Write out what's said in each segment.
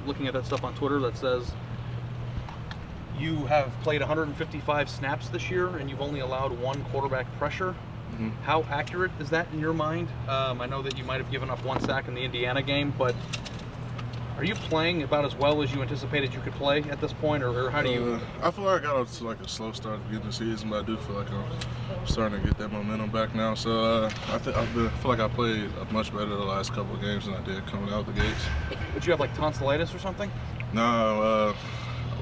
looking at that stuff on Twitter that says you have played 155 snaps this year and you've only allowed 1 quarterback pressure. Mm-hmm. How accurate is that in your mind? I know that you might have given up 1 sack in the Indiana game, but are you playing about as well as you anticipated you could play at this point, or how do you? I feel like I got off to like a slow start at the beginning of the season, but I do feel like I'm starting to get that momentum back now. So I feel like I played much better the last couple of games than I did coming out the gates. Did you have like tonsillitis or something? No,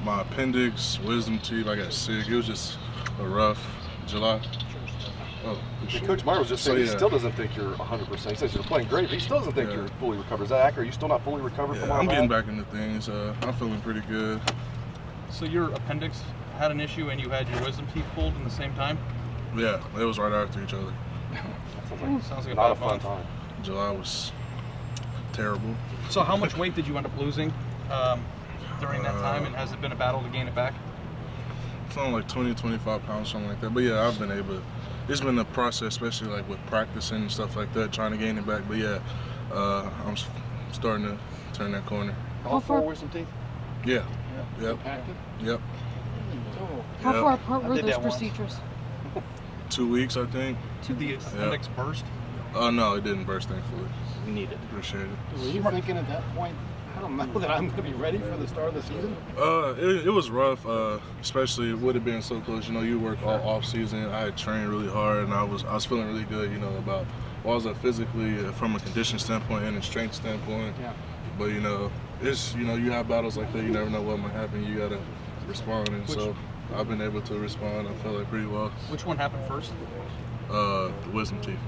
my appendix, wisdom teeth, I got sick. It was just a rough July. Oh, Coach Meyer was just saying he still doesn't think you're 100%. He says you're playing great, but he still doesn't think you're fully recovered. Is that accurate? Are you still not fully recovered from all I'm that? getting back into things. I'm feeling pretty good. So your appendix had an issue and you had your wisdom teeth pulled in the same time? Yeah, it was right after each other. Sounds like not a bad fun month. time. July was terrible. So how much weight did you end up losing during that time, and has it been a battle to gain it back? It's only like 20, 25 pounds, something like that. But yeah, I've been able. It's been a process, especially like with practicing and stuff like that, trying to gain it back. But yeah, I'm starting to turn that corner. All 4 wisdom teeth? Yeah. Yep. Impacted? Yep. How Yep. far apart were I did those that once. procedures? 2 weeks, I think. Did the appendix burst? Oh no, it didn't burst, thankfully. You need it. Appreciate it. Were you thinking at that point, I don't know that I'm going to be ready for the start of the season? It was rough, especially with it being so close. You know, you work all off season. I had trained really hard, and I was feeling really good. You know, about what was physically from a condition standpoint and a strength standpoint. Yeah. But you know, you have battles like that. You never know what might happen. You gotta respond, and so I've been able to respond. I feel like pretty well. Which one happened first? The wisdom teeth.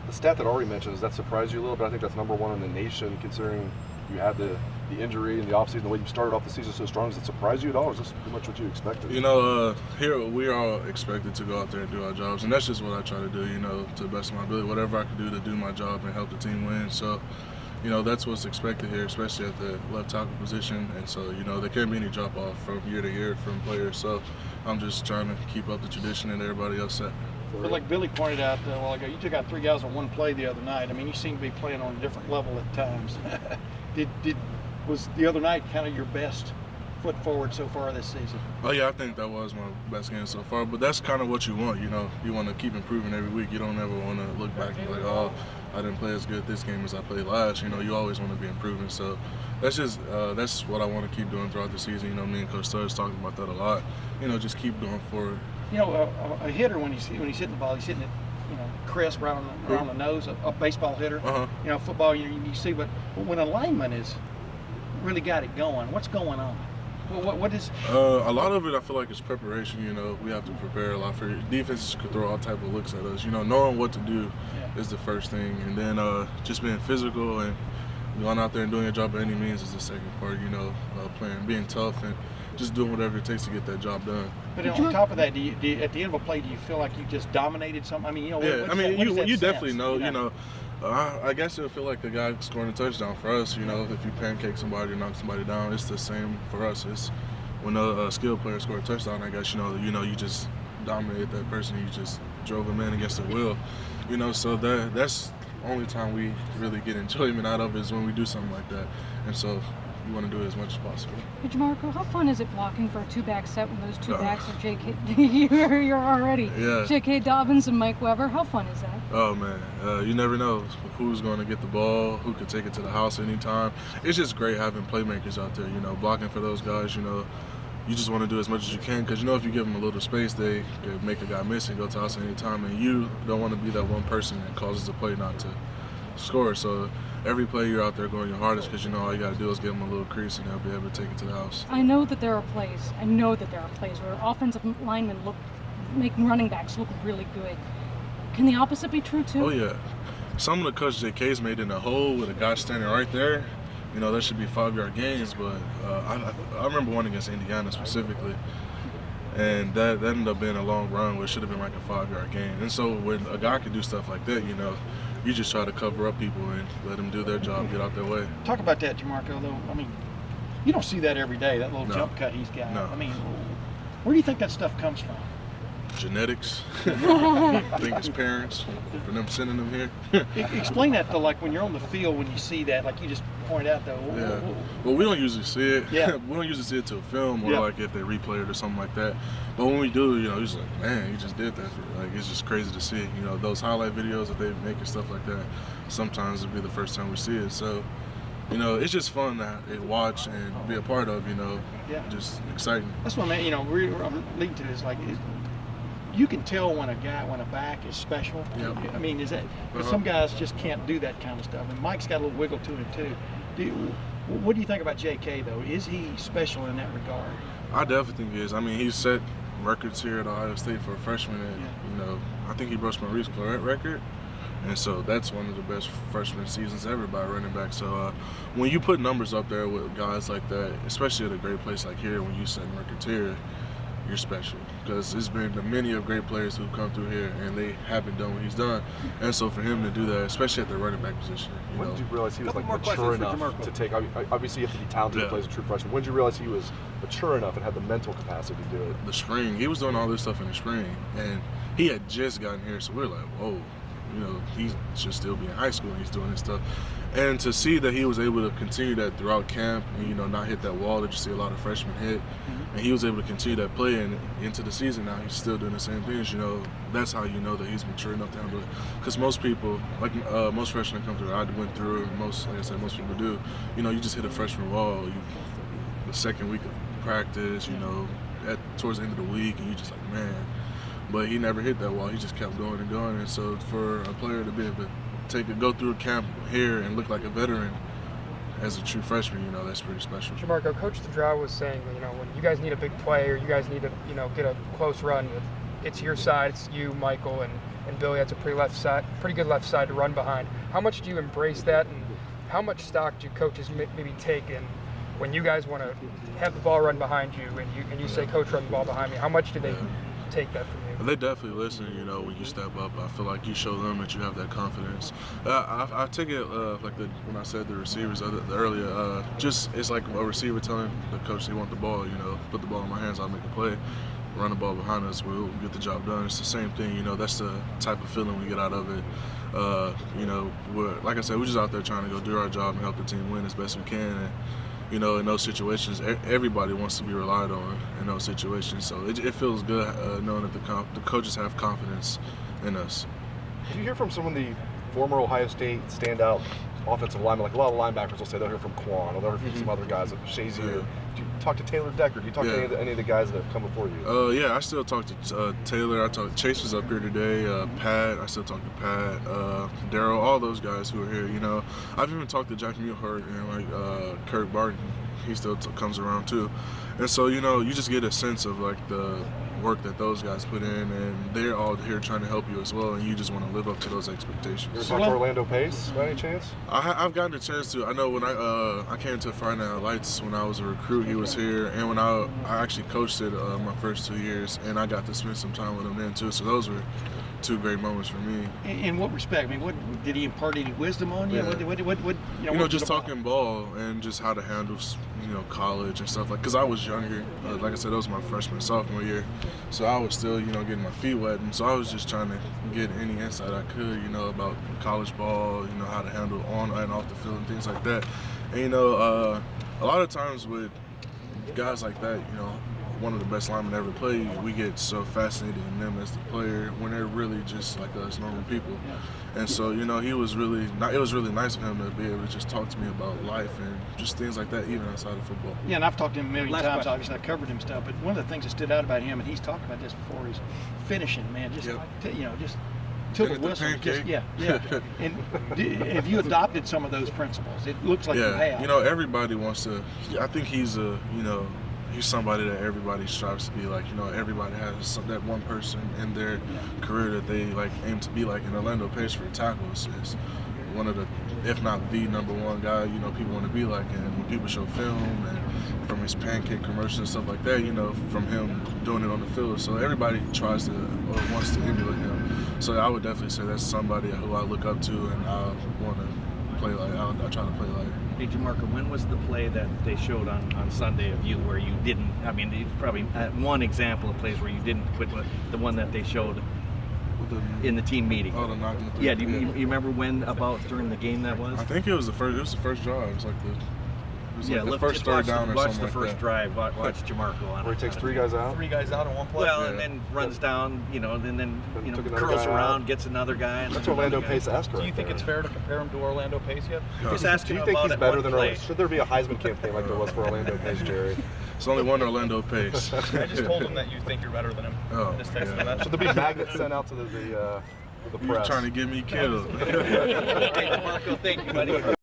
The stat that Ari mentioned, does that surprise you a little bit? I think that's #1 in the nation, considering you had the injury in the offseason, the way you started off the season so strong. Does it surprise you at all, or is this pretty much what you expected? You know, here we are all expected to go out there and do our jobs, and that's just what I try to do, you know, to the best of my ability, whatever I can do to do my job and help the team win. So, you know, that's what's expected here, especially at the left tackle position. And so, you know, there can't be any drop-off from year to year from players. So I'm just trying to keep up the tradition and everybody else set. But like Billy pointed out a while ago, you took out 3 guys on 1 play the other night. I mean, you seem to be playing on a different level at times. Was the other night kind of your best foot forward so far this season? Oh yeah, I think that was my best game so far. But that's kind of what you want, you know. You want to keep improving every week. You don't ever want to look back and be like, oh, I didn't play as good this game as I played last. You know, you always want to be improving. So that's just that's what I want to keep doing throughout the season. You know, me and Coach Studs talking about that a lot. You know, just keep going forward. You know, a hitter when he's hitting the ball, he's hitting it, you know, crisp around the nose. A baseball hitter. You know, football, you see, but when a lineman is really got it going, what's going on? What is? A lot of it, I feel like, is preparation. You know, we have to prepare a lot for defenses could throw all type of looks at us. You know, knowing what to do is the first thing, and then just being physical and going out there and doing your job by any means is the second part. You know, being tough and just doing whatever it takes to get that job done. But on top of that, do you, at the end of a play, do you feel like you just dominated something? I mean, you know, Yeah, I mean, you definitely sense? know. You know, I guess it'll feel like the guy scoring a touchdown for us. You know, if you pancake somebody or knock somebody down, it's the same for us. It's when a skilled player scores a touchdown. I guess you just dominated that person. You just drove him in against their will. You know, so that's the only time we really get enjoyment out of it is when we do something like that. And so you want to do it as much as possible. Hey, Jamarco, how fun is it blocking for a 2-back set when those 2 backs are J.K. you're already J.K. Dobbins and Mike Weber? How fun is that? Oh man, you never know who's going to get the ball, who could take it to the house anytime. It's just great having playmakers out there. You know, blocking for those guys. You know, you just want to do as much as you can because you know if you give them a little space, they could make a guy miss and go to the house anytime. And you don't want to be that one person that causes the play not to score. So every play you're out there going your hardest because you know all you got to do is give them a little crease and they'll be able to take it to the house. I know that there are plays. Where offensive linemen make running backs look really good. Can the opposite be true too? Oh yeah. Some of the cuts JK's made in a hole with a guy standing right there. You know, that should be 5-yard gains, but I remember one against Indiana specifically. And that ended up being a long run where it should have been like a 5-yard gain. And so when a guy can do stuff like that, you know, you just try to cover up people and let them do their job, get out their way. Talk about that, Jamarco, though. I mean, you don't see that every day, that little jump cut he's got. No. I mean, where do you think that stuff comes from? Genetics. I think it's parents for them sending them here. Explain that, though, like when you're on the field, when you see that, like you just point out though. Yeah. Well, we don't usually see it. Yeah. We don't usually see it to a film or Yeah. like if they replay it or something like that. But when we do, you're just like, man, you just did that. It's just crazy to see. Those highlight videos that they make and stuff like that. Sometimes it'll be the first time we see it. So, it's just fun to watch and be a part of. Yeah. Just exciting. That's what I'm leading to is like. You can tell when a back is special. Yep. I mean, is that? Because some guys just can't do that kind of stuff. And Mike's got a little wiggle to him too. What do you think about J.K. though? Is he special in that regard? I definitely think he is. I mean, he set records here at Ohio State for a freshman, and I think he broke my Reese Claret record. And so that's one of the best freshman seasons ever by a running back. So when you put numbers up there with guys like that, especially at a great place like here, when you set records here, you're special, because there's been many of great players who've come through here and they haven't done what he's done. And so for him to do that, especially at the running back position, When did you realize he was Couple more mature questions for enough Jamarco. to take? Obviously, you have to be talented to play as a true freshman. When did you realize he was mature enough and had the mental capacity to do it? the spring, he was doing all this stuff in the spring, and he had just gotten here, so we're like, whoa, he should still be in high school and he's doing this stuff. And to see that he was able to continue that throughout camp and, not hit that wall that you see a lot of freshmen hit, and he was able to continue that play and into the season now, he's still doing the same things, that's how you know that he's mature enough to handle it. Because most people, like most freshmen come through, I went through it, most people do, you just hit a freshman wall, the second week of practice, towards the end of the week, and you just like, man. But he never hit that wall, he just kept going and going. And so for a player to be able to go through a camp here and look like a veteran as a true freshman, that's pretty special. Jamarco, Coach Stroud was saying, when you guys need a big play or you guys need to, get a close run, it's your side, it's you, Michael, and Billy. That's a pretty good left side to run behind. How much do you embrace that, and how much stock do coaches maybe take in when you guys want to have the ball run behind you and you say, Coach, run the ball behind me? How much do they take that from you? They definitely listen, when you step up. I feel like you show them that you have that confidence. I take it when I said the receivers earlier, it's like a receiver telling the coach they want the ball, put the ball in my hands, I'll make a play. Run the ball behind us, we'll get the job done. It's the same thing, that's the type of feeling we get out of it. Like I said, we're just out there trying to go do our job and help the team win as best we can. And, in those situations, everybody wants to be relied on in those situations. So it feels good knowing that the coaches have confidence in us. Did you hear from some of the former Ohio State standout offensive linemen? Like a lot of linebackers will say they'll hear from Quan, or they'll hear from some other guys like Shazier. Do you talk to Taylor Decker? Do you talk to any of the guys that have come before you? Yeah, I still talk to Taylor. Chase was up here today. Pat, I still talk to Pat. Daryl, all those guys who are here. I've even talked to Jack Muhart and Kirk Barton. He still comes around too. And so you just get a sense of the work that those guys put in, and they're all here trying to help you as well, and you just want to live up to those expectations. You ever talk to Orlando Pace by any chance? I've gotten a chance to. I know when I came to Friday Night Lights when I was a recruit, he was here, and when I actually coached it my first 2 years, and I got to spend some time with him then too. So those were two great moments for me. In what respect? I mean, what did he impart any wisdom on you? Yeah. What just talking ball and just how to handle college and stuff, because I was younger. Like I said, that was my freshman, sophomore year, so I was still getting my feet wet, and so I was just trying to get any insight I could about college ball, how to handle on and off the field and things like that. And a lot of times with guys like that, one of the best linemen ever played, we get so fascinated in them as the player when they're really just like us normal people. And so, it was really nice of him to be able to just talk to me about life and just things like that, even outside of football. Yeah, and I've talked to him a million Last times. question. Obviously, I covered him stuff, but one of the things that stood out about him, and he's talked about this before, is finishing, man. Just just till the Hit the whistle. pancake. And have you adopted some of those principles? It looks like you have. Everybody wants to. I think he's he's somebody that everybody strives to be like. Everybody has that one person in their career that they aim to be like. And Orlando Pace for tackles is one of the, if not the number one guy, people want to be like. And when people show film and from his pancake commercials and stuff like that, from him doing it on the field. So everybody tries to or wants to emulate him. So I would definitely say that's somebody who I look up to and I want to play like. I try to play like. Hey, Jamarco, when was the play that they showed on Sunday of you where you didn't? I mean, it's probably one example of plays where you didn't quit, the one that they showed in the team meeting. Oh, the knocking. Yeah, do you remember when about during the game that was? I think it was the first. It was the first drive. It was like the first just third down or watch something the like first that. drive. Watch Jamarco on Where it. he takes 3 guys out. 3 guys out in one play. Well, Yeah. and then runs down, and then took another curls guy around, out. gets another guy. and That's another Orlando guy. Pace asked Do you think it's fair to compare him to Orlando Pace yet? Just Do asking you think about he's it better one than play. Orlando? Should there be a Heisman campaign like there was for Orlando Pace, Jerry? It's only one Orlando Pace. I just told him that you think you're better than him. Oh, I just texted him yeah. that. Should there be magnets sent out to the You're press? trying to get me killed. Hey, Marco, thank you, buddy.